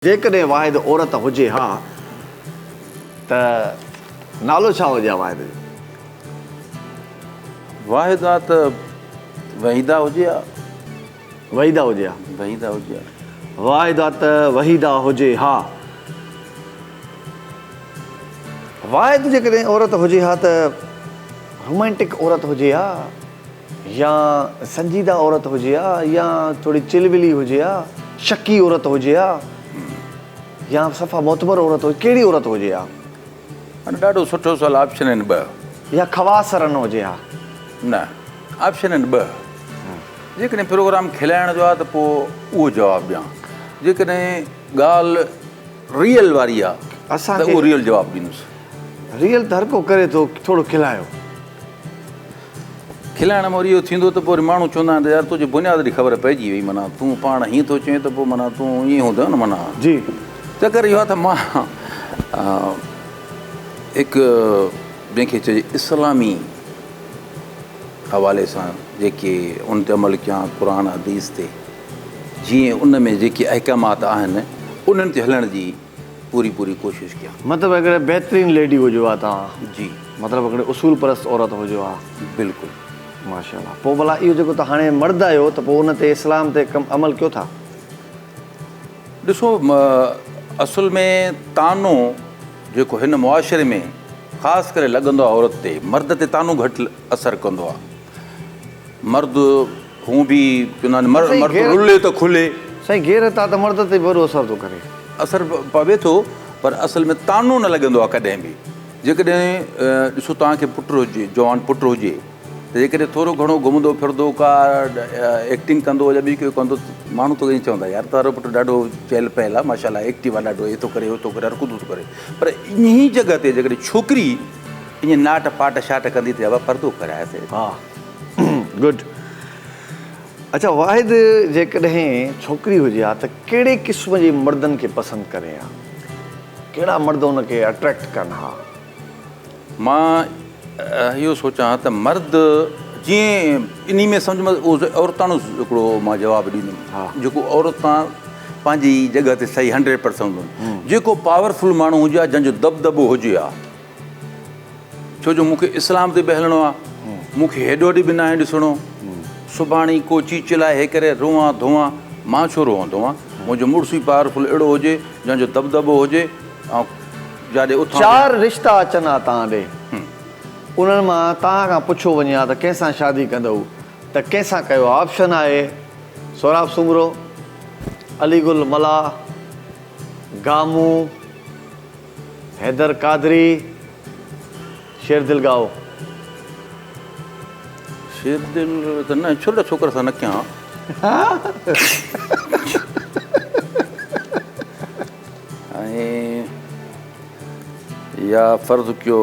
जेकॾहिं वाहिद औरत हुजे हा त नालो छा हुजे वाहिद जो? वाहिद आहे त वहीदा हुजे हा। वहीदा हुजे हा। वहीदा हुजे हा। वाहिद आहे त वहीदा हुजे हा। वाहिद जेकॾहिं औरत हुजे हा त रोमांटिक औरत हुजे हा या संजीदा औरत हुजे हा या थोरी चिलविली हुजे हा, शकी औरत हुजे हा या सफ़ा मोतबर औरत हुजे, कहिड़ी औरत हुजे हा? हाणे ॾाढो सुठो सवालु। ऑप्शन आहिनि ॿ। या ख़वासरन हुजे हा? न, ऑप्शन आहिनि ॿ। जेकॾहिं प्रोग्राम खिलाइण जो आहे त पोइ उहो जवाबु ॾियां, जेकॾहिं ॻाल्हि रियल वारी आहे त असांखे उहो रियल जवाबु ॾींदुसि। रियल त हर को करे थो, थोरो खिलायो। खिलाइण में वरी इहो थींदो त पोइ वरी माण्हू चवंदा आहिनि त यार तुंहिंजी बुनियादी ख़बर पइजी वई, माना तूं पाण हीअं थो चए त पोइ माना तूं ईअं हूंदो न। माना जी चकर इहो आहे त मां हिकु जंहिंखे चइजे इस्लामी हवाले सां जेके उन ते अमल कयां, क़ुर हदीस ते, जीअं उन में जेके अहकामात आहिनि उन्हनि ते हलण जी पूरी कोशिशि कयां। मतिलबु अगरि बहितरीनु लेडी हुजो आहे तव्हां, जी मतिलबु अगरि उसूल परस्त औरत हुजो आहे, बिल्कुलु। माशाल्लाह। पोइ भला इहो जेको त हाणे मर्द आहियो त पोइ उन ते इस्लाम ते अमल कयो था? ॾिसो, असुल में तानो जेको हिन मुआशिरे में ख़ासि करे लॻंदो आहे औरत ते, मर्द ते तानो घटि असरु कंदो आहे। मर्द हू बि चवंदा आहिनि मर्द रुले त खुले। साईं गैरत आहे त मर्द ते वॾो असरु थो करे। असरु पवे थो, पर असल में तानो न लॻंदो आहे कॾहिं बि। जेकॾहिं ॾिसो तव्हांखे पुटु हुजे, जवान पुटु हुजे, त जेकॾहिं थोरो घणो घुमंदो फिरंदो, का एक्टिंग कंदो या ॿी कोई कंदो, माण्हू त ईअं चवंदा यार तारो पुटु ॾाढो चहल पहल आहे, माशाल्लाह एक्टिव आहे, ॾाढो हे थो करे, हो थो करे, हर कुझु थो करे। पर इन ई जॻह ते जेकॾहिं छोकिरी ईअं नाट पाट शाट कंदी त परदो कराएसि। हा, गुड। अच्छा, वाहिद जेकॾहिं छोकिरी हुजे हा त कहिड़े क़िस्म जे मर्दनि खे पसंदि करे हा? कहिड़ा मर्द हुनखे अट्रैक्ट कनि हा? मां इहो सोचां त मर्द जीअं इन में सम्झ में औरताणो हिकिड़ो मां जवाबु ॾींदुमि। हा। जेको औरतां पंहिंजी जॻह ते सही 100% हूंदो। जेको पावरफुल माण्हू हुजे हा, जंहिंजो दबदबो हुजे हा, छो जो मूंखे इस्लाम ते बि हलिणो आहे, मूंखे हेॾो होॾे बि न आहे ॾिसणो। सुभाणे को चीज चिलाए हे करे रोआं धोआं, मां छो रोहंदो आहियां? मुंहिंजो मुड़ुसु ई पावरफुल अहिड़ो हुजे जंहिंजो दबदबो हुजे। ऐं जाॾे उथां 4 रिश्ता अचनि हा तव्हां ॾे, उन्हनि मां तव्हां खां पुछो वञे हा त कंहिंसां शादी कंदव त कंहिंसां कयो? ऑप्शन आहे सोराब सुमरो, अलीगुल मला, गामू, हैदर कादरी, शेरदिल गाओ। शेरदिल त न, छोटा छोकिरा सां न कयां। ऐं या फ़र्ज़ु कयो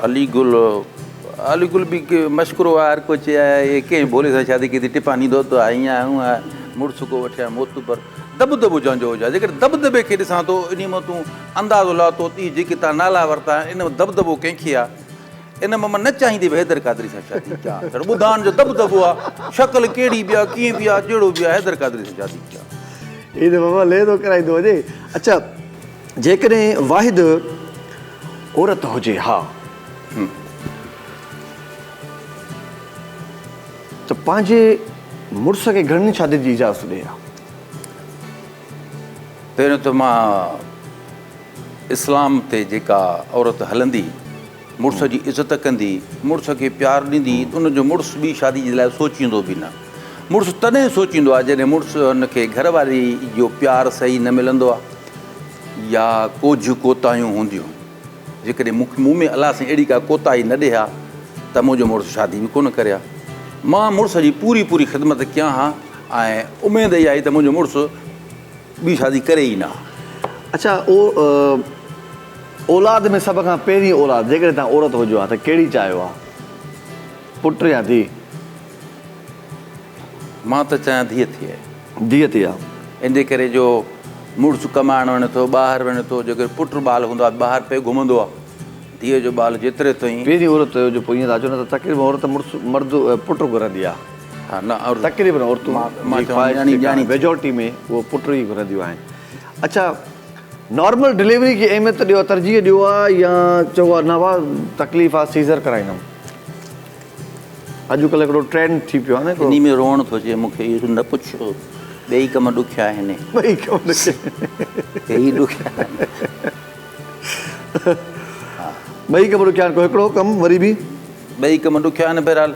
अलीगुल बि मशकूरो आहे, हर को चए आहे कंहिं भोले सां शादी कई थी, टिपा ॾींदो त हीअं हूअं आहे, मुड़ुसु को वठिया मोतबर, दबदबो जंहिंजो हुजे। जेकॾहिं दबदबे खे ॾिसां थो, इन मां तूं अंदाज़ो लाथो थी जेके तव्हां नाला वरिता इन में दबदबो कंहिंखे आहे, इन मां मां न चाहींदी भई हैदर कादरी सां शादी कयां। ॿुधाइण जो दबदबो आहे, शक्ल कहिड़ी बि आहे, कीअं बि आहे, जहिड़ो बि आहे, हैदर कादरी सां शादी कयां। हीअ त बाबा लेदो कराईंदो हुजे। अच्छा, जेकॾहिं वाहिद औरत हुजे हा त पंहिंजे मुड़ुस खे घणी शादी जी इजाज़त ॾे हा? पहिरियों त मां इस्लाम ते जेका औरत हलंदी, मुड़ुस जी इज़त कंदी, मुड़ुस खे प्यारु ॾींदी, उनजो मुड़ुसु ॿी शादी जे लाइ सोचींदो बि न। मुड़ुसु तॾहिं सोचींदो आहे जॾहिं मुड़ुसु हुनखे घरवारी जो प्यारु सही न मिलंदो आहे या कोझ कोताहियूं हूंदियूं। जेकॾहिं मूं में अलाह सां अहिड़ी का कोताही न ॾे हा त मुंहिंजो मुड़ुसु शादी बि कोन करे हा। मां मुड़ुस जी पूरी ख़िदमत कयां हा ऐं उमेद इहा आई त मुंहिंजो मुड़ुसु ॿी शादी करे ई न। अच्छा, औलाद में सभ खां पहिरीं औलाद जेकॾहिं तव्हां औरत हुजो हा त कहिड़ी चाहियो आहे, पुटु या धीउ? मां त चाहियां धीअ थिए। धीअ थी आहे इन करे जो मुड़ुसु कमाइणु वञे थो, ॿाहिरि वञे थो, जेकर पुटु ॿाल हूंदो आहे ॿाहिरि पे घुमंदो आहे, धीअ जो ॿाल जेतिरे ताईं पहिरीं औरत जो पोइ ईअं था चओ न त तक़रीबन औरत मुड़ुसु मर्द पुटु घुरंदी आहे। हा न, और तक़रीबन औरतूं मां चवां मेजोरिटी में उहो पुट ई घुरंदियूं आहिनि। अच्छा, नॉर्मल डिलीवरी की अहमियत ॾियो, तरजीह ॾियो आहे या चओ आहे न वाह तकलीफ़ आहे सीज़र कराईंदुमि? अॼुकल्ह हिकिड़ो ट्रेंड थी पियो आहे न हिकिड़ो। इन में रोअण थो अचे मूंखे, इहो न पुछो, ॿई कम ॾुखिया आहिनि, ॿई कम ॾुखिया ॿई कम ॾुखिया आहिनि। हिकिड़ो कमु वरी बि ॿई कम ॾुखिया आहिनि। बहरहाल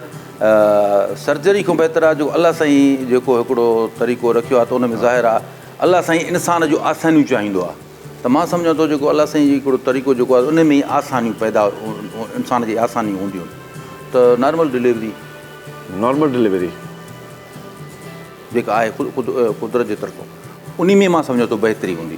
सर्जरी खां बहितर आहे जो अलाह साईं जेको हिकिड़ो तरीक़ो रखियो आहे त उन में ज़ाहिर आहे अलाह साईं इंसान जो आसानियूं चाहींदो आहे। त मां सम्झां थो जेको अलाह साईं जी हिकिड़ो तरीक़ो जेको आहे उन में ई आसानियूं पैदा, इंसान जी आसानियूं हूंदियूं आहिनि। त नॉर्मल डिलीवरी जेका आहे कुदरत जे तरफ़ां उन में मां सम्झां थो बहितरी हूंदी।